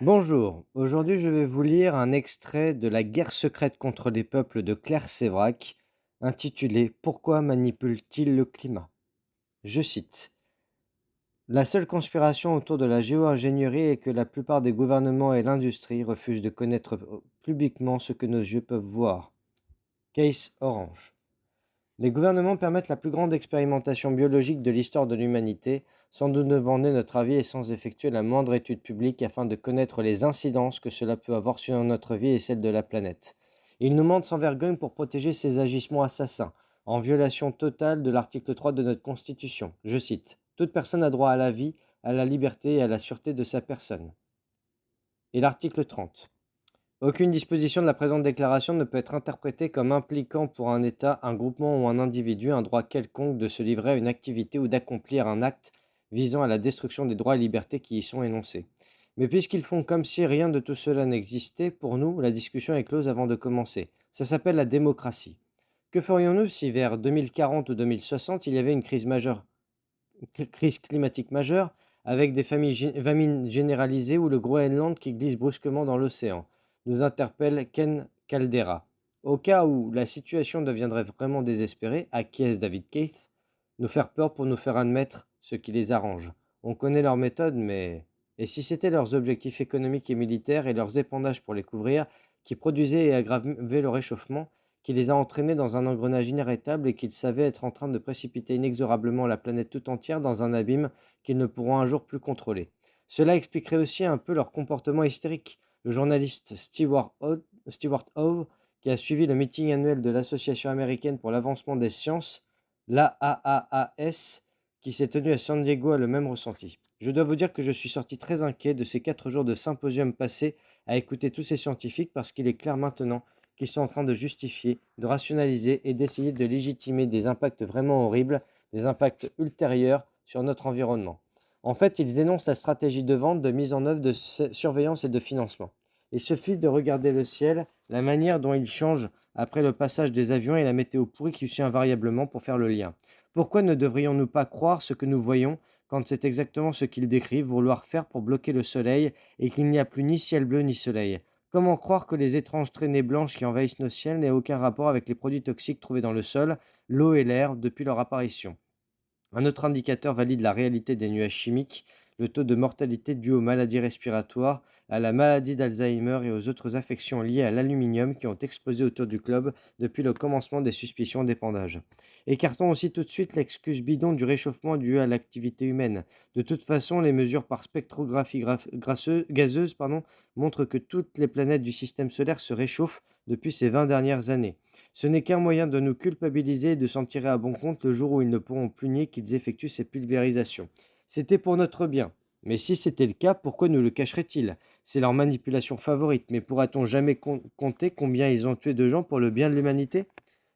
Bonjour, aujourd'hui je vais vous lire un extrait de La guerre secrète contre les peuples de Claire Sévrac, intitulé Pourquoi manipule-t-il le climat? Je cite. La seule conspiration autour de la géo-ingénierie est que la plupart des gouvernements et l'industrie refusent de connaître publiquement ce que nos yeux peuvent voir. Case Orange. Les gouvernements permettent la plus grande expérimentation biologique de l'histoire de l'humanité, sans nous demander notre avis et sans effectuer la moindre étude publique afin de connaître les incidences que cela peut avoir sur notre vie et celle de la planète. Ils nous mentent sans vergogne pour protéger ces agissements assassins, en violation totale de l'article 3 de notre Constitution. Je cite. Toute personne a droit à la vie, à la liberté et à la sûreté de sa personne. Et l'article 30. Aucune disposition de la présente déclaration ne peut être interprétée comme impliquant pour un État, un groupement ou un individu un droit quelconque de se livrer à une activité ou d'accomplir un acte visant à la destruction des droits et libertés qui y sont énoncés. Mais puisqu'ils font comme si rien de tout cela n'existait, pour nous, la discussion est close avant de commencer. Ça s'appelle la démocratie. Que ferions-nous si vers 2040 ou 2060, il y avait une crise majeure, crise climatique majeure, avec des famines généralisées ou le Groenland qui glisse brusquement dans l'océan, nous interpelle Ken Caldera. Au cas où la situation deviendrait vraiment désespérée, acquiesce David Keith, nous faire peur pour nous faire admettre ce qui les arrange. On connaît leurs méthodes, mais... Et si c'était leurs objectifs économiques et militaires et leurs épandages pour les couvrir, qui produisaient et aggravaient le réchauffement, qui les a entraînés dans un engrenage inarrêtable et qu'ils savaient être en train de précipiter inexorablement la planète tout entière dans un abîme qu'ils ne pourront un jour plus contrôler. Cela expliquerait aussi un peu leur comportement hystérique. Le journaliste Stewart Hove, qui a suivi le meeting annuel de l'Association américaine pour l'avancement des sciences, l'AAAS, qui s'est tenu à San Diego, a le même ressenti. Je dois vous dire que je suis sorti très inquiet de ces 4 jours de symposium passés à écouter tous ces scientifiques parce qu'il est clair maintenant qu'ils sont en train de justifier, de rationaliser et d'essayer de légitimer des impacts vraiment horribles, des impacts ultérieurs sur notre environnement. En fait, ils énoncent la stratégie de vente, de mise en œuvre, de surveillance et de financement. Il suffit de regarder le ciel, la manière dont il change après le passage des avions et la météo pourrie qui suit invariablement pour faire le lien. Pourquoi ne devrions-nous pas croire ce que nous voyons quand c'est exactement ce qu'ils décrivent, vouloir faire pour bloquer le soleil et qu'il n'y a plus ni ciel bleu ni soleil? Comment croire que les étranges traînées blanches qui envahissent nos ciels n'aient aucun rapport avec les produits toxiques trouvés dans le sol, l'eau et l'air depuis leur apparition? Un autre indicateur valide la réalité des nuages chimiques, le taux de mortalité dû aux maladies respiratoires, à la maladie d'Alzheimer et aux autres affections liées à l'aluminium qui ont explosé autour du globe depuis le commencement des suspicions d'épandage. Écartons aussi tout de suite l'excuse bidon du réchauffement dû à l'activité humaine. De toute façon, les mesures par spectrographie gazeuse montrent que toutes les planètes du système solaire se réchauffent depuis ces 20 dernières années. Ce n'est qu'un moyen de nous culpabiliser et de s'en tirer à bon compte le jour où ils ne pourront plus nier qu'ils effectuent ces pulvérisations. C'était pour notre bien. Mais si c'était le cas, pourquoi nous le cacheraient-ils? C'est leur manipulation favorite, mais pourra-t-on jamais compter combien ils ont tué de gens pour le bien de l'humanité?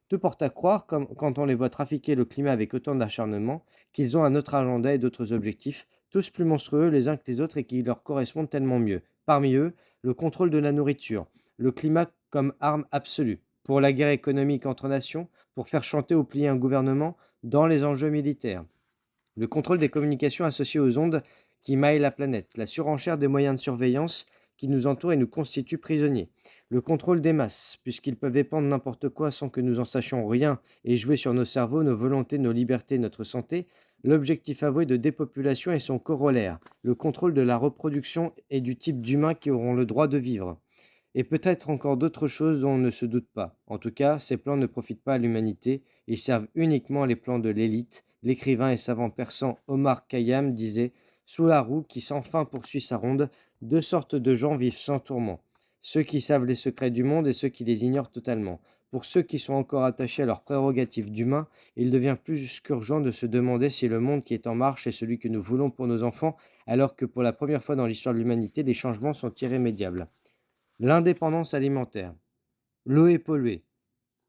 Tout porte à croire, comme quand on les voit trafiquer le climat avec autant d'acharnement, qu'ils ont un autre agenda et d'autres objectifs, tous plus monstrueux les uns que les autres et qui leur correspondent tellement mieux. Parmi eux, le contrôle de la nourriture, le climat comme arme absolue, pour la guerre économique entre nations, pour faire chanter ou plier un gouvernement, dans les enjeux militaires. Le contrôle des communications associées aux ondes qui maillent la planète, la surenchère des moyens de surveillance qui nous entourent et nous constituent prisonniers, le contrôle des masses, puisqu'ils peuvent épandre n'importe quoi sans que nous en sachions rien et jouer sur nos cerveaux, nos volontés, nos libertés, notre santé, l'objectif avoué de dépopulation et son corollaire, le contrôle de la reproduction et du type d'humains qui auront le droit de vivre. Et peut-être encore d'autres choses dont on ne se doute pas. En tout cas, ces plans ne profitent pas à l'humanité, ils servent uniquement les plans de l'élite. L'écrivain et savant persan Omar Khayyam disait: Sous la roue qui sans fin poursuit sa ronde, deux sortes de gens vivent sans tourment. Ceux qui savent les secrets du monde et ceux qui les ignorent totalement. Pour ceux qui sont encore attachés à leurs prérogatives d'humains, il devient plus qu'urgent de se demander si le monde qui est en marche est celui que nous voulons pour nos enfants, alors que pour la première fois dans l'histoire de l'humanité, les changements sont irrémédiables. L'indépendance alimentaire. L'eau est polluée.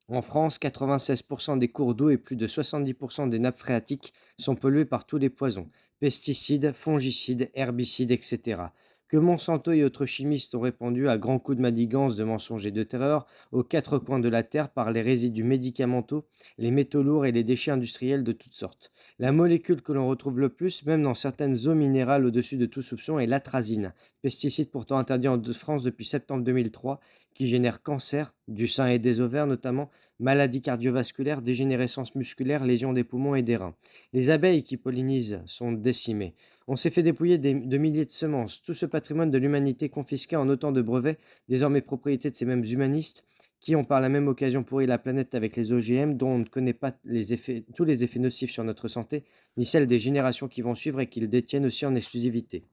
En France, 96% des cours d'eau et plus de 70% des nappes phréatiques sont polluées par tous les poisons, pesticides, fongicides, herbicides, etc. que Monsanto et autres chimistes ont répandu à grands coups de manigance, de mensonges et de terreur aux quatre coins de la Terre par les résidus médicamenteux, les métaux lourds et les déchets industriels de toutes sortes. La molécule que l'on retrouve le plus, même dans certaines eaux minérales au-dessus de tout soupçon, est l'atrazine, pesticide pourtant interdit en France depuis septembre 2003, qui génère cancer, du sein et des ovaires notamment, maladies cardiovasculaires, dégénérescence musculaire, lésions des poumons et des reins. Les abeilles qui pollinisent sont décimées. On s'est fait dépouiller de milliers de semences. Tout ce patrimoine de l'humanité confisqué en autant de brevets, désormais propriété de ces mêmes humanistes, qui ont par la même occasion pourri la planète avec les OGM, dont on ne connaît pas tous les effets nocifs sur notre santé, ni celles des générations qui vont suivre et qu'ils détiennent aussi en exclusivité.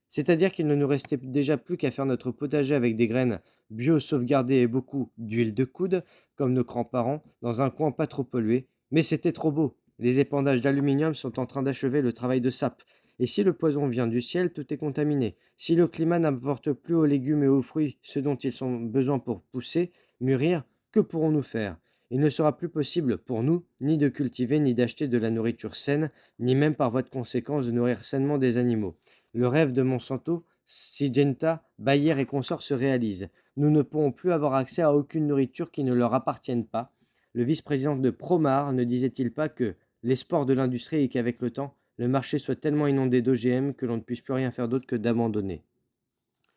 C'est-à-dire qu'il ne nous restait déjà plus qu'à faire notre potager avec des graines bio sauvegardées et beaucoup d'huile de coude, comme nos grands-parents, dans un coin pas trop pollué. Mais c'était trop beau. Les épandages d'aluminium sont en train d'achever le travail de sape. Et si le poison vient du ciel, tout est contaminé. Si le climat n'apporte plus aux légumes et aux fruits ce dont ils ont besoin pour pousser, mûrir, que pourrons-nous faire? Il ne sera plus possible pour nous ni de cultiver ni d'acheter de la nourriture saine, ni même par voie de conséquence de nourrir sainement des animaux. Le rêve de Monsanto, Syngenta, Bayer et consorts se réalise. Nous ne pourrons plus avoir accès à aucune nourriture qui ne leur appartienne pas. Le vice-président de Promar ne disait-il pas que l'espoir de l'industrie est qu'avec le temps, le marché soit tellement inondé d'OGM que l'on ne puisse plus rien faire d'autre que d'abandonner?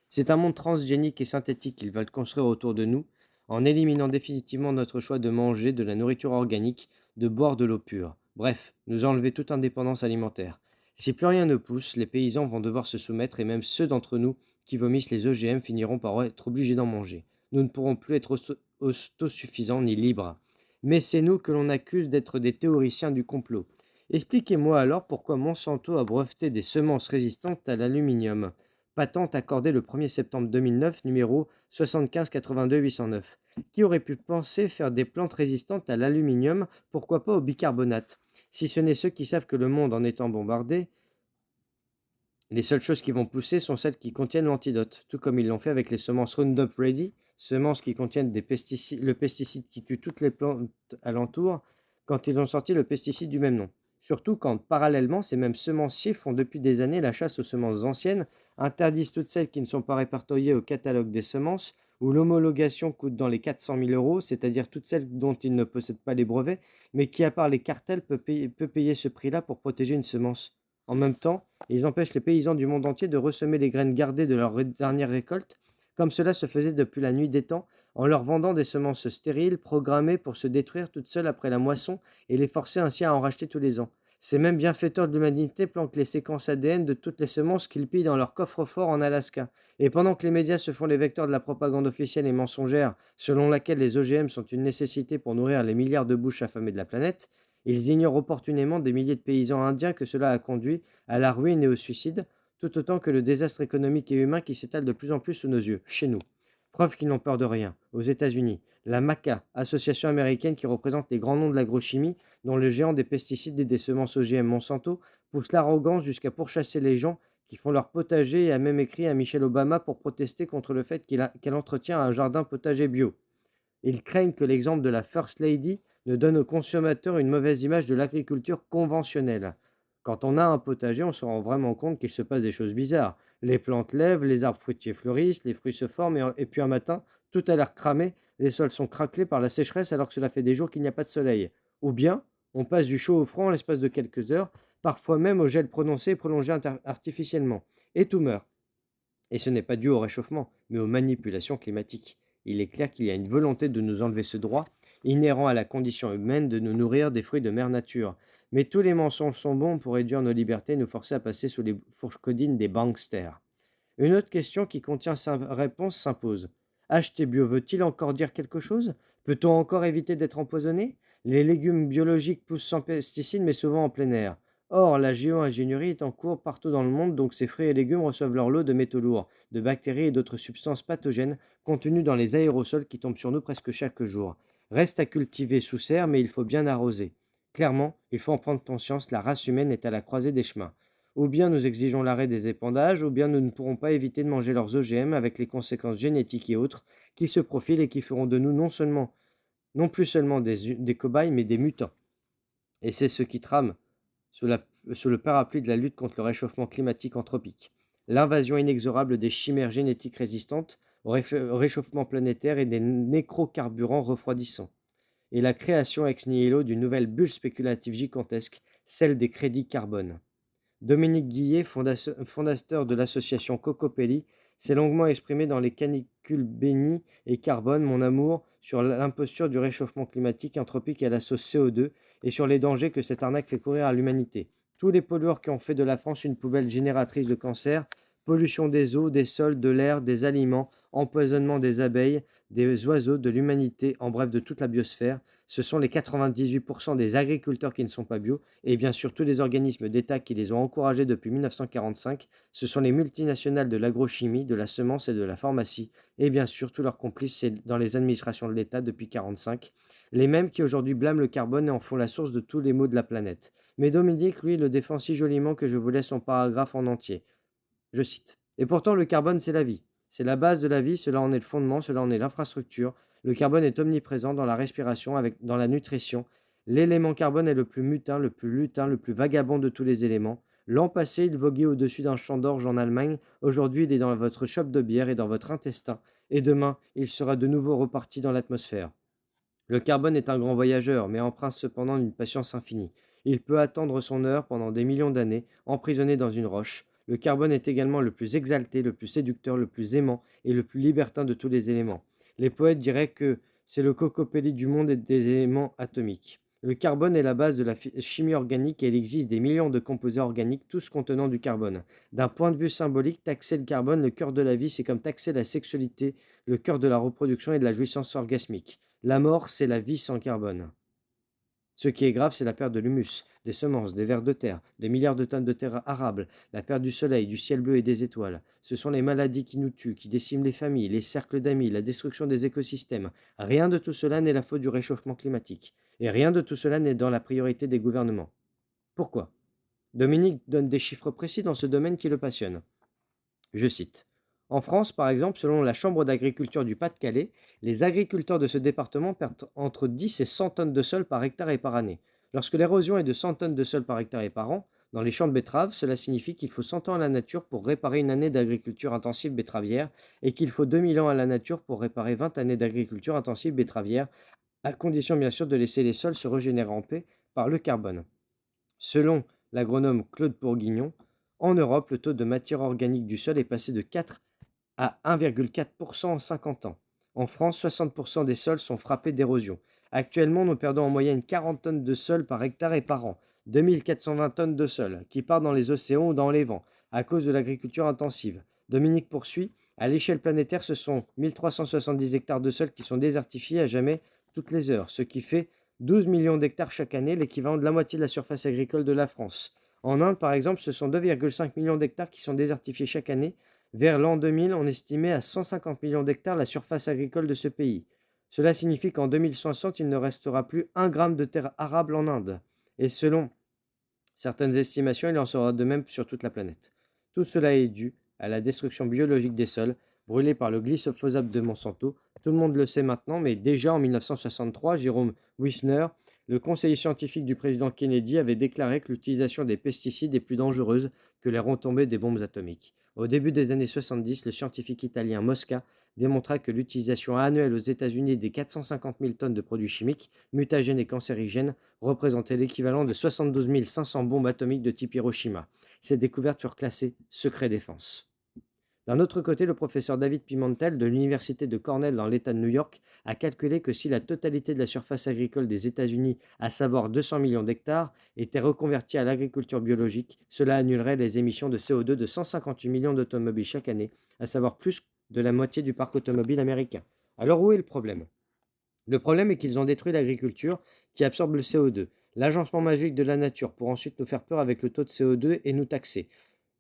C'est un monde transgénique et synthétique qu'ils veulent construire autour de nous, en éliminant définitivement notre choix de manger de la nourriture organique, de boire de l'eau pure. Bref, nous enlever toute indépendance alimentaire. Si plus rien ne pousse, les paysans vont devoir se soumettre et même ceux d'entre nous qui vomissent les OGM finiront par être obligés d'en manger. Nous ne pourrons plus être autosuffisants ni libres. Mais c'est nous que l'on accuse d'être des théoriciens du complot. Expliquez-moi alors pourquoi Monsanto a breveté des semences résistantes à l'aluminium, patente accordée le 1er septembre 2009, numéro 75 82 809. Qui aurait pu penser faire des plantes résistantes à l'aluminium, pourquoi pas au bicarbonate? Si ce n'est ceux qui savent que le monde en étant bombardé, les seules choses qui vont pousser sont celles qui contiennent l'antidote, tout comme ils l'ont fait avec les semences Roundup Ready, semences qui contiennent le pesticide qui tue toutes les plantes alentour, quand ils ont sorti le pesticide du même nom. Surtout quand, parallèlement, ces mêmes semenciers font depuis des années la chasse aux semences anciennes, interdisent toutes celles qui ne sont pas répertoriées au catalogue des semences, où l'homologation coûte dans les 400 000 euros, c'est-à-dire toutes celles dont ils ne possèdent pas les brevets, mais qui, à part les cartels, peut payer ce prix-là pour protéger une semence. En même temps, ils empêchent les paysans du monde entier de ressemer les graines gardées de leur dernière récolte, comme cela se faisait depuis la nuit des temps, en leur vendant des semences stériles, programmées pour se détruire toutes seules après la moisson et les forcer ainsi à en racheter tous les ans. Ces mêmes bienfaiteurs de l'humanité planquent les séquences ADN de toutes les semences qu'ils pillent dans leur coffre-fort en Alaska. Et pendant que les médias se font les vecteurs de la propagande officielle et mensongère, selon laquelle les OGM sont une nécessité pour nourrir les milliards de bouches affamées de la planète, ils ignorent opportunément des milliers de paysans indiens que cela a conduit à la ruine et au suicide, tout autant que le désastre économique et humain qui s'étale de plus en plus sous nos yeux, chez nous. Preuve qu'ils n'ont peur de rien. Aux États-Unis, la MACA, association américaine qui représente les grands noms de l'agrochimie, dont le géant des pesticides et des semences OGM Monsanto, pousse l'arrogance jusqu'à pourchasser les gens qui font leur potager et a même écrit à Michelle Obama pour protester contre le fait qu'elle entretient un jardin potager bio. Ils craignent que l'exemple de la First Lady ne donne aux consommateurs une mauvaise image de l'agriculture conventionnelle. Quand on a un potager, on se rend vraiment compte qu'il se passe des choses bizarres. Les plantes lèvent, les arbres fruitiers fleurissent, les fruits se forment, et puis un matin, tout a l'air cramé, les sols sont craquelés par la sécheresse alors que cela fait des jours qu'il n'y a pas de soleil. Ou bien, on passe du chaud au froid en l'espace de quelques heures, parfois même au gel prononcé et prolongé artificiellement. Et tout meurt. Et ce n'est pas dû au réchauffement, mais aux manipulations climatiques. Il est clair qu'il y a une volonté de nous enlever ce droit, inhérent à la condition humaine de nous nourrir des fruits de mère nature. Mais tous les mensonges sont bons pour réduire nos libertés et nous forcer à passer sous les fourches codines des banksters. Une autre question qui contient sa réponse s'impose. Acheter bio veut-il encore dire quelque chose? Peut-on encore éviter d'être empoisonné? Les légumes biologiques poussent sans pesticides mais souvent en plein air. Or, la géo-ingénierie est en cours partout dans le monde, donc ces fruits et légumes reçoivent leur lot de métaux lourds, de bactéries et d'autres substances pathogènes contenues dans les aérosols qui tombent sur nous presque chaque jour. Reste à cultiver sous serre, mais il faut bien arroser. Clairement, il faut en prendre conscience, la race humaine est à la croisée des chemins. Ou bien nous exigeons l'arrêt des épandages, ou bien nous ne pourrons pas éviter de manger leurs OGM avec les conséquences génétiques et autres qui se profilent et qui feront de nous non plus seulement des cobayes, mais des mutants. Et c'est ce qui trame sous, sous le parapluie de la lutte contre le réchauffement climatique anthropique. l'invasion inexorable des chimères génétiques résistantes au réchauffement planétaire et des nécrocarburants refroidissants, et la création ex nihilo d'une nouvelle bulle spéculative gigantesque, celle des crédits carbone. Dominique Guillet, fondateur de l'association Cocopelli, s'est longuement exprimé dans Les canicules bénies et Carbone, mon amour, sur l'imposture du réchauffement climatique anthropique à la sauce CO2 et sur les dangers que cette arnaque fait courir à l'humanité. Tous les pollueurs qui ont fait de la France une poubelle génératrice de cancer, pollution des eaux, des sols, de l'air, des aliments, empoisonnement des abeilles, des oiseaux, de l'humanité, en bref de toute la biosphère, ce sont les 98% des agriculteurs qui ne sont pas bio et bien sûr tous les organismes d'État qui les ont encouragés depuis 1945, ce sont les multinationales de l'agrochimie, de la semence et de la pharmacie, et bien sûr tous leurs complices dans les administrations de l'État depuis 1945, les mêmes qui aujourd'hui blâment le carbone et en font la source de tous les maux de la planète. Mais Dominique, lui, le défend si joliment que je vous laisse son paragraphe en entier. Je cite. Et pourtant, le carbone, c'est la vie. C'est la base de la vie, cela en est le fondement, cela en est l'infrastructure. Le carbone est omniprésent dans la respiration, dans la nutrition. L'élément carbone est le plus mutin, le plus lutin, le plus vagabond de tous les éléments. L'an passé, il voguait au-dessus d'un champ d'orge en Allemagne. Aujourd'hui, il est dans votre chope de bière et dans votre intestin. Et demain, il sera de nouveau reparti dans l'atmosphère. Le carbone est un grand voyageur, mais empreint cependant d'une patience infinie. Il peut attendre son heure pendant des millions d'années, emprisonné dans une roche. Le carbone est également le plus exalté, le plus séducteur, le plus aimant et le plus libertin de tous les éléments. Les poètes diraient que c'est le cocopelli du monde et des éléments atomiques. Le carbone est la base de la chimie organique et il existe des millions de composés organiques, tous contenant du carbone. D'un point de vue symbolique, taxer le carbone, le cœur de la vie, c'est comme taxer la sexualité, le cœur de la reproduction et de la jouissance orgasmique. La mort, c'est la vie sans carbone. Ce qui est grave, c'est la perte de l'humus, des semences, des vers de terre, des milliards de tonnes de terre arable, la perte du soleil, du ciel bleu et des étoiles. Ce sont les maladies qui nous tuent, qui déciment les familles, les cercles d'amis, la destruction des écosystèmes. Rien de tout cela n'est la faute du réchauffement climatique. Et rien de tout cela n'est dans la priorité des gouvernements. Pourquoi? Dominique donne des chiffres précis dans ce domaine qui le passionne. Je cite. En France, par exemple, selon la Chambre d'agriculture du Pas-de-Calais, les agriculteurs de ce département perdent entre 10 et 100 tonnes de sol par hectare et par année. Lorsque l'érosion est de 100 tonnes de sol par hectare et par an, dans les champs de betteraves, cela signifie qu'il faut 100 ans à la nature pour réparer une année d'agriculture intensive betteravière et qu'il faut 2000 ans à la nature pour réparer 20 années d'agriculture intensive betteravière, à condition bien sûr de laisser les sols se régénérer en paix par le carbone. Selon l'agronome Claude Bourguignon, en Europe, le taux de matière organique du sol est passé de 4 à 1,4% en 50 ans. En France, 60% des sols sont frappés d'érosion. Actuellement, nous perdons en moyenne 40 tonnes de sol par hectare et par an, 2420 tonnes de sol qui partent dans les océans ou dans les vents à cause de l'agriculture intensive. Dominique poursuit, à l'échelle planétaire, ce sont 1370 hectares de sol qui sont désertifiés à jamais toutes les heures, ce qui fait 12 millions d'hectares chaque année, l'équivalent de la moitié de la surface agricole de la France. En Inde, par exemple, ce sont 2,5 millions d'hectares qui sont désertifiés chaque année. Vers l'an 2000, on estimait à 150 millions d'hectares la surface agricole de ce pays. Cela signifie qu'en 2060, il ne restera plus un gramme de terre arable en Inde. Et selon certaines estimations, il en sera de même sur toute la planète. Tout cela est dû à la destruction biologique des sols, brûlés par le glyphosate de Monsanto. Tout le monde le sait maintenant, mais déjà en 1963, Jérôme Wisner, le conseiller scientifique du président Kennedy, avait déclaré que l'utilisation des pesticides est plus dangereuse que les retombées des bombes atomiques. Au début des années 70, le scientifique italien Mosca démontra que l'utilisation annuelle aux États-Unis des 450 000 tonnes de produits chimiques, mutagènes et cancérigènes représentait l'équivalent de 72 500 bombes atomiques de type Hiroshima. Ces découvertes furent classées secret défense. D'un autre côté, le professeur David Pimentel de l'université de Cornell dans l'État de New York a calculé que si la totalité de la surface agricole des États-Unis, à savoir 200 millions d'hectares, était reconvertie à l'agriculture biologique, cela annulerait les émissions de CO2 de 158 millions d'automobiles chaque année, à savoir plus de la moitié du parc automobile américain. Alors où est le problème? Le problème est qu'ils ont détruit l'agriculture qui absorbe le CO2, l'agencement magique de la nature pour ensuite nous faire peur avec le taux de CO2 et nous taxer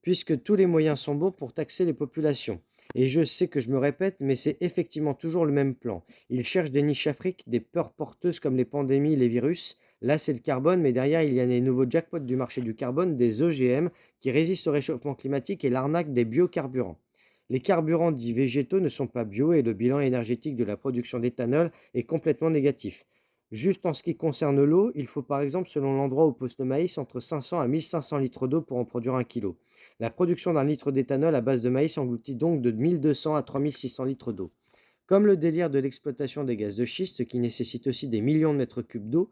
puisque tous les moyens sont bons pour taxer les populations. Et je sais que je me répète, mais c'est effectivement toujours le même plan. Ils cherchent des niches afriques, des peurs porteuses comme les pandémies, les virus. Là, c'est le carbone, mais derrière, il y a les nouveaux jackpots du marché du carbone, des OGM, qui résistent au réchauffement climatique et l'arnaque des biocarburants. Les carburants dits végétaux ne sont pas bio et le bilan énergétique de la production d'éthanol est complètement négatif. Juste en ce qui concerne l'eau, il faut par exemple, selon l'endroit où pousse le maïs, entre 500 à 1500 litres d'eau pour en produire 1 kilo. La production d'un litre d'éthanol à base de maïs engloutit donc de 1200 à 3600 litres d'eau. Comme le délire de l'exploitation des gaz de schiste, ce qui nécessite aussi des millions de mètres cubes d'eau,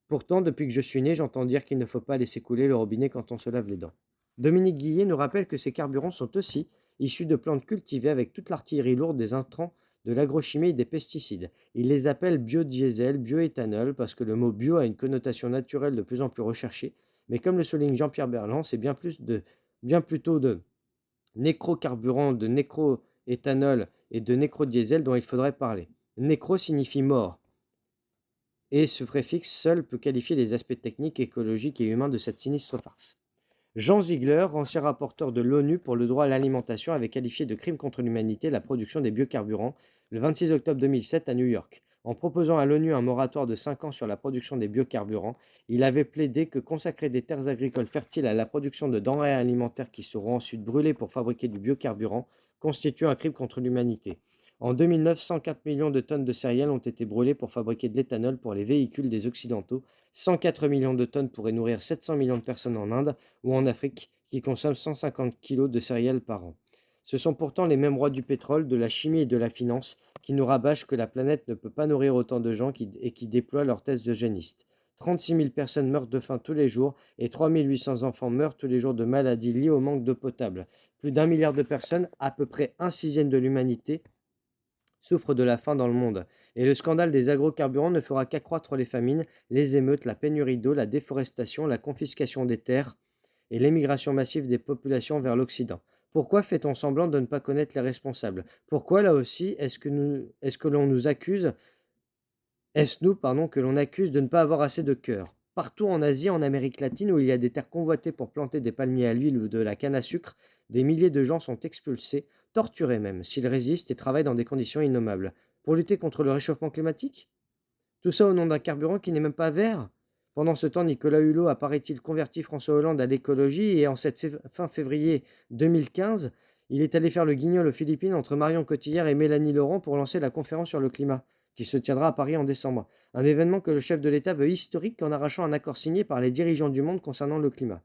pourtant, depuis que je suis né, j'entends dire qu'il ne faut pas laisser couler le robinet quand on se lave les dents. Dominique Guillet nous rappelle que ces carburants sont aussi issus de plantes cultivées avec toute l'artillerie lourde des intrants de l'agrochimie et des pesticides. Il les appelle biodiesel, bioéthanol, parce que le mot bio a une connotation naturelle de plus en plus recherchée, mais comme le souligne Jean-Pierre Berland, c'est bien plutôt de nécrocarburant, de nécroéthanol et de nécrodiesel dont il faudrait parler. Nécro signifie mort, et ce préfixe seul peut qualifier les aspects techniques, écologiques et humains de cette sinistre farce. Jean Ziegler, ancien rapporteur de l'ONU pour le droit à l'alimentation, avait qualifié de crime contre l'humanité la production des biocarburants le 26 octobre 2007 à New York. En proposant à l'ONU un moratoire de 5 ans sur la production des biocarburants, il avait plaidé que consacrer des terres agricoles fertiles à la production de denrées alimentaires qui seront ensuite brûlées pour fabriquer du biocarburant constitue un crime contre l'humanité. En 2009, 104 millions de tonnes de céréales ont été brûlées pour fabriquer de l'éthanol pour les véhicules des Occidentaux. 104 millions de tonnes pourraient nourrir 700 millions de personnes en Inde ou en Afrique qui consomment 150 kilos de céréales par an. Ce sont pourtant les mêmes rois du pétrole, de la chimie et de la finance qui nous rabâchent que la planète ne peut pas nourrir autant de gens et qui déploient leurs thèses eugénistes. 36 000 personnes meurent de faim tous les jours et 3 800 enfants meurent tous les jours de maladies liées au manque d'eau potable. Plus d'1 milliard de personnes, à peu près un sixième de l'humanité, souffrent de la faim dans le monde. Et le scandale des agrocarburants ne fera qu'accroître les famines, les émeutes, la pénurie d'eau, la déforestation, la confiscation des terres et l'émigration massive des populations vers l'Occident. Pourquoi fait-on semblant de ne pas connaître les responsables? Pourquoi, là aussi, est-ce que l'on nous accuse est-ce nous, pardon, que l'on accuse de ne pas avoir assez de cœur? Partout en Asie, en Amérique latine, où il y a des terres convoitées pour planter des palmiers à l'huile ou de la canne à sucre, des milliers de gens sont expulsés, torturés même, s'ils résistent et travaillent dans des conditions innommables. Pour lutter contre le réchauffement climatique? Tout ça au nom d'un carburant qui n'est même pas vert? Pendant ce temps, Nicolas Hulot a, paraît-il, converti François Hollande à l'écologie et en cette fin février 2015, il est allé faire le guignol aux Philippines entre Marion Cotillard et Mélanie Laurent pour lancer la conférence sur le climat, qui se tiendra à Paris en décembre. Un événement que le chef de l'État veut historique en arrachant un accord signé par les dirigeants du monde concernant le climat.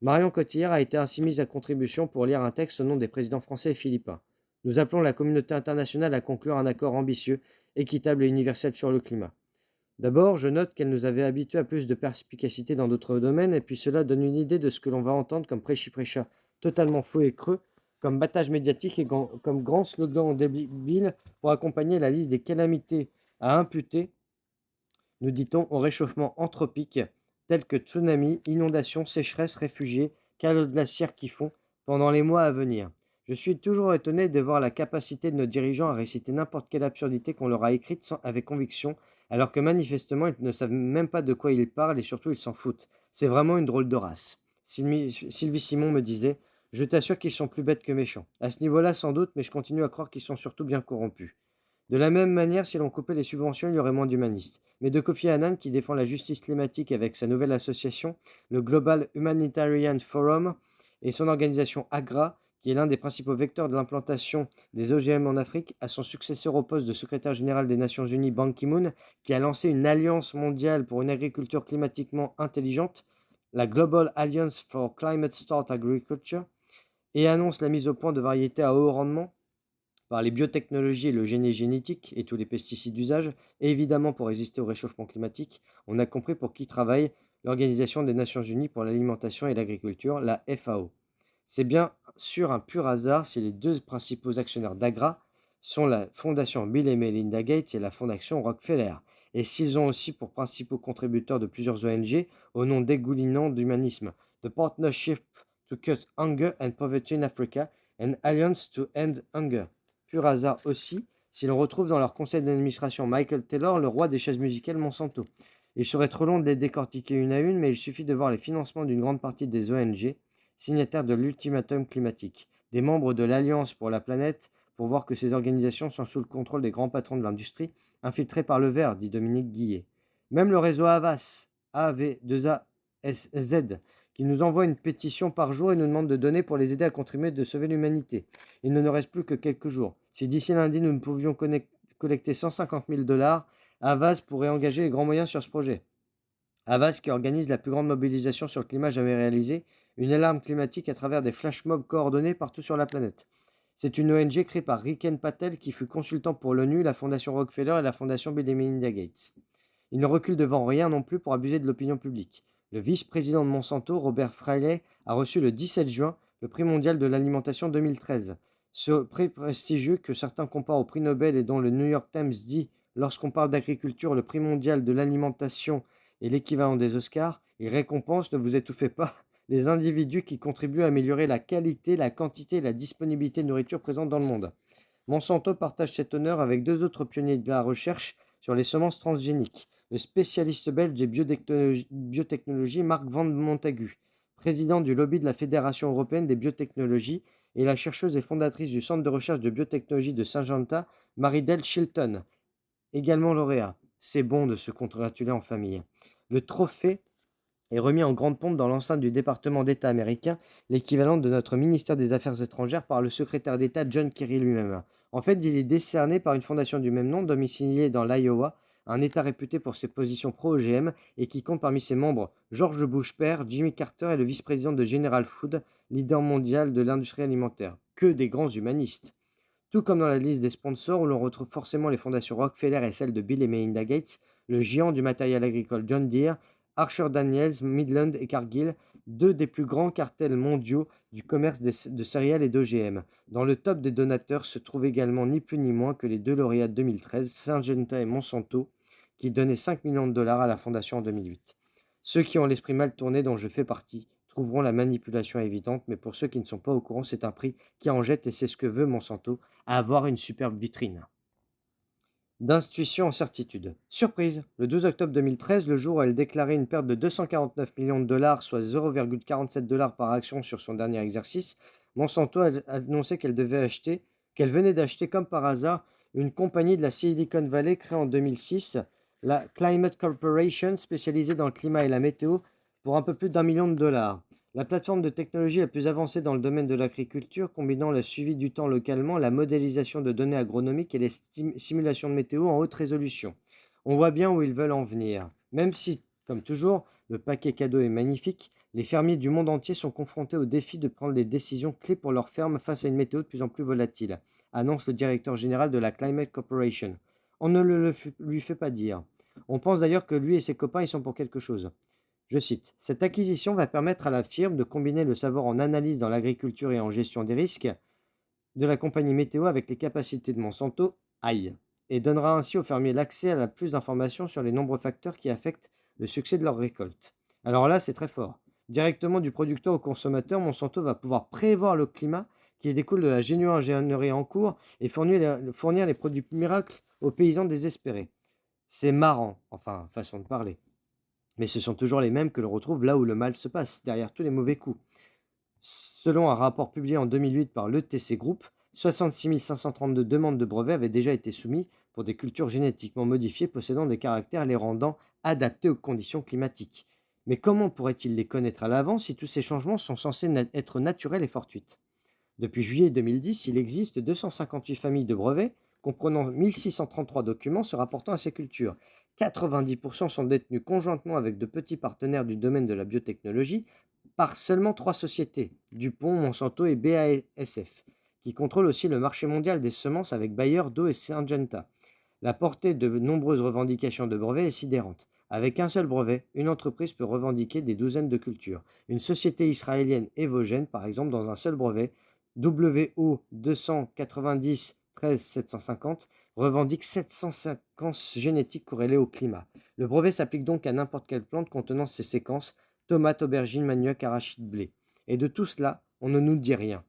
Marion Cotillard a été ainsi mise à contribution pour lire un texte au nom des présidents français et philippins. Nous appelons la communauté internationale à conclure un accord ambitieux, équitable et universel sur le climat. D'abord, je note qu'elle nous avait habitués à plus de perspicacité dans d'autres domaines, et puis cela donne une idée de ce que l'on va entendre comme prêchi-prêcha totalement faux et creux, comme battage médiatique et comme grand slogan débile pour accompagner la liste des calamités à imputer, nous dit-on, au réchauffement anthropique, tels que tsunamis, inondations, sécheresses, réfugiés, calottes glaciaires qui font pendant les mois à venir. Je suis toujours étonné de voir la capacité de nos dirigeants à réciter n'importe quelle absurdité qu'on leur a écrite avec conviction, alors que manifestement ils ne savent même pas de quoi ils parlent et surtout ils s'en foutent. C'est vraiment une drôle de race. Sylvie Simon me disait: je t'assure qu'ils sont plus bêtes que méchants. À ce niveau-là, sans doute, mais je continue à croire qu'ils sont surtout bien corrompus. De la même manière, si l'on coupait les subventions, il y aurait moins d'humanistes. Mais de Kofi Annan, qui défend la justice climatique avec sa nouvelle association, le Global Humanitarian Forum, et son organisation AGRA, qui est l'un des principaux vecteurs de l'implantation des OGM en Afrique, à son successeur au poste de secrétaire général des Nations Unies, Ban Ki-moon, qui a lancé une alliance mondiale pour une agriculture climatiquement intelligente, la Global Alliance for Climate Smart Agriculture, et annonce la mise au point de variétés à haut rendement par les biotechnologies et le génie génétique et tous les pesticides d'usage, et évidemment pour résister au réchauffement climatique, on a compris pour qui travaille l'Organisation des Nations Unies pour l'alimentation et l'agriculture, la FAO. C'est bien sûr un pur hasard si les deux principaux actionnaires d'Agra sont la fondation Bill et Melinda Gates et la fondation Rockefeller, et s'ils ont aussi pour principaux contributeurs de plusieurs ONG au nom dégoulinant d'humanisme, The Partnership to Cut Hunger and Poverty in Africa and Alliance to End Hunger. Pur hasard aussi, si l'on retrouve dans leur conseil d'administration Michael Taylor, le roi des chaises musicales Monsanto. Il serait trop long de les décortiquer une à une, mais il suffit de voir les financements d'une grande partie des ONG, signataires de l'ultimatum climatique, des membres de l'Alliance pour la planète, pour voir que ces organisations sont sous le contrôle des grands patrons de l'industrie, infiltrés par le verre, dit Dominique Guillet. Même le réseau Avas, AV2ASZ, qui nous envoie une pétition par jour et nous demande de donner pour les aider à contribuer de sauver l'humanité. Il ne nous reste plus que quelques jours. Si d'ici lundi nous ne pouvions collecter 150 000 $, Havas pourrait engager les grands moyens sur ce projet. Havas qui organise la plus grande mobilisation sur le climat jamais réalisée, une alarme climatique à travers des flash mobs coordonnés partout sur la planète. C'est une ONG créée par Riken Patel qui fut consultant pour l'ONU, la Fondation Rockefeller et la Fondation Bill et Melinda Gates. Il ne recule devant rien non plus pour abuser de l'opinion publique. Le vice-président de Monsanto, Robert Freiley, a reçu le 17 juin le prix mondial de l'alimentation 2013. Ce prix prestigieux que certains comparent au prix Nobel et dont le New York Times dit, lorsqu'on parle d'agriculture, le prix mondial de l'alimentation est l'équivalent des Oscars, il récompense, ne vous étouffez pas, les individus qui contribuent à améliorer la qualité, la quantité et la disponibilité de nourriture présente dans le monde. Monsanto partage cet honneur avec deux autres pionniers de la recherche sur les semences transgéniques, le spécialiste belge des biotechnologies Marc Van Montagu, président du lobby de la Fédération européenne des biotechnologies, et la chercheuse et fondatrice du Centre de recherche de biotechnologie de Syngenta, Marie-Del Chilton, également lauréat. C'est bon de se congratuler en famille. Le trophée est remis en grande pompe dans l'enceinte du département d'État américain, l'équivalent de notre ministère des Affaires étrangères par le secrétaire d'État John Kerry lui-même. En fait, il est décerné par une fondation du même nom, domiciliée dans l'Iowa, un État réputé pour ses positions pro-OGM et qui compte parmi ses membres George Bush père, Jimmy Carter et le vice-président de General Food, leader mondial de l'industrie alimentaire. Que des grands humanistes! Tout comme dans la liste des sponsors où l'on retrouve forcément les fondations Rockefeller et celles de Bill et Melinda Gates, le géant du matériel agricole John Deere, Archer Daniels, Midland et Cargill, deux des plus grands cartels mondiaux du commerce de céréales et d'OGM. Dans le top des donateurs se trouvent également ni plus ni moins que les deux lauréats de 2013, Syngenta et Monsanto, qui donnaient 5 millions de dollars à la fondation en 2008. Ceux qui ont l'esprit mal tourné, dont je fais partie, trouveront la manipulation évidente, mais pour ceux qui ne sont pas au courant, c'est un prix qui en jette et c'est ce que veut Monsanto, à avoir une superbe vitrine. D'intuition en certitude. Surprise! Le 12 octobre 2013, le jour où elle déclarait une perte de 249 millions de dollars, soit 0,47 dollars par action sur son dernier exercice, Monsanto a annoncé qu'elle venait d'acheter comme par hasard une compagnie de la Silicon Valley créée en 2006, la Climate Corporation, spécialisée dans le climat et la météo, pour un peu plus d'1 million de dollars. La plateforme de technologie la plus avancée dans le domaine de l'agriculture, combinant le suivi du temps localement, la modélisation de données agronomiques et les simulations de météo en haute résolution. On voit bien où ils veulent en venir. Même si, comme toujours, le paquet cadeau est magnifique, les fermiers du monde entier sont confrontés au défi de prendre des décisions clés pour leur ferme face à une météo de plus en plus volatile, annonce le directeur général de la Climate Corporation. On ne lui fait pas dire. On pense d'ailleurs que lui et ses copains y sont pour quelque chose. Je cite: «Cette acquisition va permettre à la firme de combiner le savoir en analyse dans l'agriculture et en gestion des risques de la compagnie météo avec les capacités de Monsanto, AI, et donnera ainsi aux fermiers l'accès à la plus d'informations sur les nombreux facteurs qui affectent le succès de leur récolte.» Alors là, c'est très fort. Directement du producteur au consommateur, Monsanto va pouvoir prévoir le climat qui découle de la géo-ingénierie en cours et fournir les produits miracles aux paysans désespérés. C'est marrant, enfin, façon de parler. Mais ce sont toujours les mêmes que l'on retrouve là où le mal se passe, derrière tous les mauvais coups. Selon un rapport publié en 2008 par l'ETC Group, 66 532 demandes de brevets avaient déjà été soumises pour des cultures génétiquement modifiées possédant des caractères les rendant adaptés aux conditions climatiques. Mais comment pourrait-il les connaître à l'avance si tous ces changements sont censés être naturels et fortuits? Depuis juillet 2010, il existe 258 familles de brevets, comprenant 1633 documents se rapportant à ces cultures. 90% sont détenus conjointement avec de petits partenaires du domaine de la biotechnologie par seulement trois sociétés, Dupont, Monsanto et BASF, qui contrôlent aussi le marché mondial des semences avec Bayer, Dow et Syngenta. La portée de nombreuses revendications de brevets est sidérante. Avec un seul brevet, une entreprise peut revendiquer des douzaines de cultures. Une société israélienne Evogène, par exemple, dans un seul brevet, WO 290 13 750, revendique 700 séquences génétiques corrélées au climat. Le brevet s'applique donc à n'importe quelle plante contenant ces séquences: tomates, aubergines, manioc, arachide, blé. Et de tout cela, on ne nous dit rien.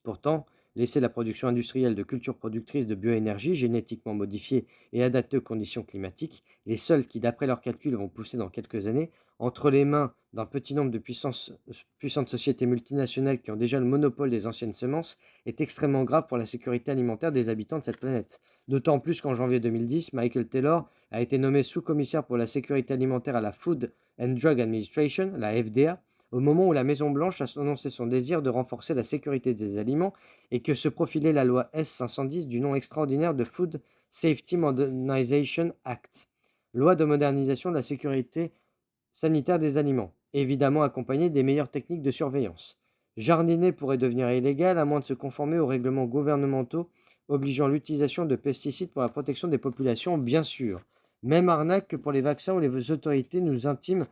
Pourtant, laisser la production industrielle de cultures productrices de bioénergie génétiquement modifiées et adaptées aux conditions climatiques, les seules qui, d'après leurs calculs, vont pousser dans quelques années, entre les mains d'un petit nombre de puissantes sociétés multinationales qui ont déjà le monopole des anciennes semences, est extrêmement grave pour la sécurité alimentaire des habitants de cette planète. D'autant plus qu'en janvier 2010, Michael Taylor a été nommé sous-commissaire pour la sécurité alimentaire à la Food and Drug Administration, la FDA, au moment où la Maison-Blanche a annoncé son désir de renforcer la sécurité des aliments et que se profilait la loi S-510 du nom extraordinaire de Food Safety Modernization Act, loi de modernisation de la sécurité sanitaire des aliments, évidemment accompagnée des meilleures techniques de surveillance. Jardiner pourrait devenir illégal à moins de se conformer aux règlements gouvernementaux obligeant l'utilisation de pesticides pour la protection des populations, bien sûr. Même arnaque que pour les vaccins où les autorités nous intiment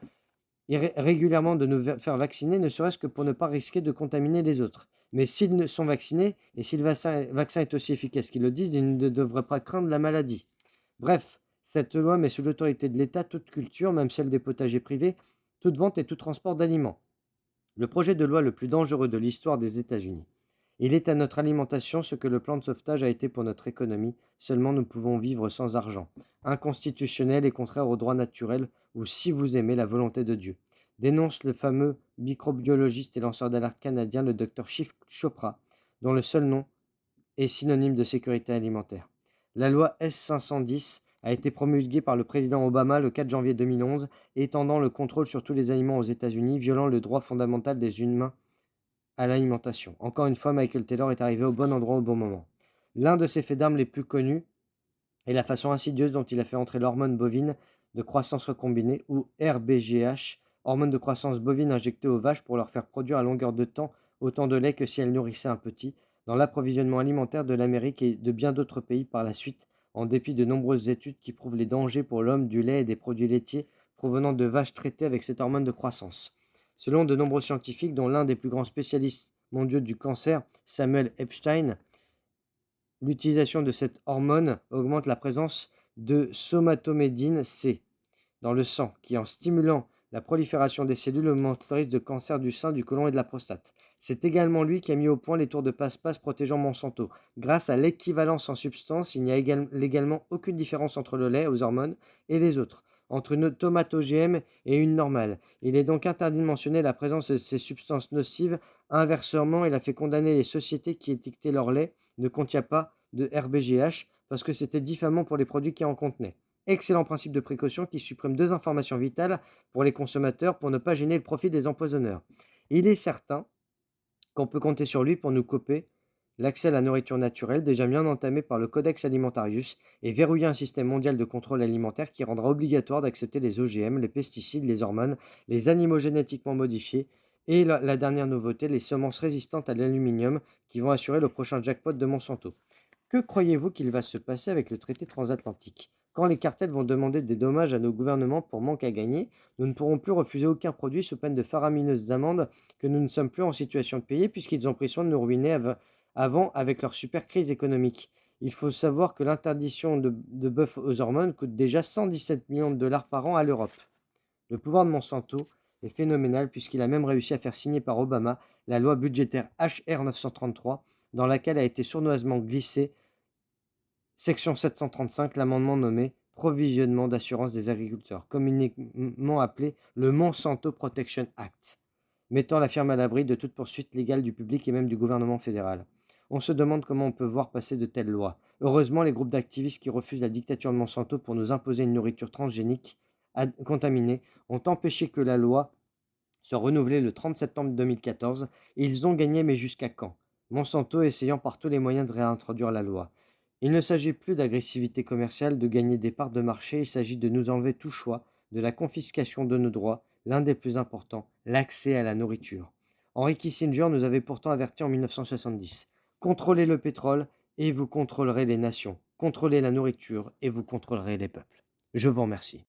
régulièrement de nous faire vacciner, ne serait-ce que pour ne pas risquer de contaminer les autres. Mais s'ils ne sont vaccinés, et si le vaccin est aussi efficace qu'ils le disent, ils ne devraient pas craindre la maladie. Bref, cette loi met sous l'autorité de l'État toute culture, même celle des potagers privés, toute vente et tout transport d'aliments. Le projet de loi le plus dangereux de l'histoire des États-Unis. Il est à notre alimentation ce que le plan de sauvetage a été pour notre économie, seulement nous pouvons vivre sans argent. Inconstitutionnel et contraire au droit naturel, ou si vous aimez la volonté de Dieu. Dénonce le fameux microbiologiste et lanceur d'alerte canadien, le docteur Shiv Chopra, dont le seul nom est synonyme de sécurité alimentaire. La loi S-510 a été promulguée par le président Obama le 4 janvier 2011, étendant le contrôle sur tous les aliments aux États-Unis, violant le droit fondamental des humains à l'alimentation. Encore une fois, Michael Taylor est arrivé au bon endroit au bon moment. L'un de ses faits d'armes les plus connus est la façon insidieuse dont il a fait entrer l'hormone bovine de croissance recombinée, ou RBGH, hormone de croissance bovine injectée aux vaches pour leur faire produire à longueur de temps autant de lait que si elles nourrissaient un petit, dans l'approvisionnement alimentaire de l'Amérique et de bien d'autres pays par la suite, en dépit de nombreuses études qui prouvent les dangers pour l'homme du lait et des produits laitiers provenant de vaches traitées avec cette hormone de croissance. Selon de nombreux scientifiques, dont l'un des plus grands spécialistes mondiaux du cancer, Samuel Epstein, l'utilisation de cette hormone augmente la présence de somatomédine C dans le sang, qui, en stimulant la prolifération des cellules, augmente le risque de cancer du sein, du côlon et de la prostate. C'est également lui qui a mis au point les tours de passe-passe protégeant Monsanto. Grâce à l'équivalence en substance, il n'y a légalement aucune différence entre le lait aux hormones et les autres, entre une tomate OGM et une normale. Il est donc interdit de mentionner la présence de ces substances nocives. Inversement, il a fait condamner les sociétés qui étiquetaient leur lait ne contient pas de RBGH parce que c'était diffamant pour les produits qui en contenaient. Excellent principe de précaution qui supprime deux informations vitales pour les consommateurs pour ne pas gêner le profit des empoisonneurs. Il est certain qu'on peut compter sur lui pour nous couper l'accès à la nourriture naturelle, déjà bien entamé par le Codex Alimentarius, et verrouiller un système mondial de contrôle alimentaire qui rendra obligatoire d'accepter les OGM, les pesticides, les hormones, les animaux génétiquement modifiés, et la dernière nouveauté, les semences résistantes à l'aluminium, qui vont assurer le prochain jackpot de Monsanto. Que croyez-vous qu'il va se passer avec le traité transatlantique? Quand les cartels vont demander des dommages à nos gouvernements pour manque à gagner, nous ne pourrons plus refuser aucun produit sous peine de faramineuses amendes que nous ne sommes plus en situation de payer puisqu'ils ont pris soin de nous ruiner avant avec leur super crise économique. Il faut savoir que l'interdiction de bœuf aux hormones coûte déjà 117 millions de dollars par an à l'Europe. Le pouvoir de Monsanto est phénoménal puisqu'il a même réussi à faire signer par Obama la loi budgétaire HR 933 dans laquelle a été sournoisement glissé section 735, l'amendement nommé Provisionnement d'assurance des agriculteurs, communément appelé le Monsanto Protection Act, mettant la firme à l'abri de toute poursuite légale du public et même du gouvernement fédéral. On se demande comment on peut voir passer de telles lois. Heureusement, les groupes d'activistes qui refusent la dictature de Monsanto pour nous imposer une nourriture transgénique contaminée ont empêché que la loi soit renouvelée le 30 septembre 2014 et ils ont gagné, mais jusqu'à quand? Monsanto essayant par tous les moyens de réintroduire la loi. Il ne s'agit plus d'agressivité commerciale, de gagner des parts de marché, il s'agit de nous enlever tout choix, de la confiscation de nos droits, l'un des plus importants, l'accès à la nourriture. Henry Kissinger nous avait pourtant averti en 1970. Contrôlez le pétrole et vous contrôlerez les nations. Contrôlez la nourriture et vous contrôlerez les peuples. Je vous remercie.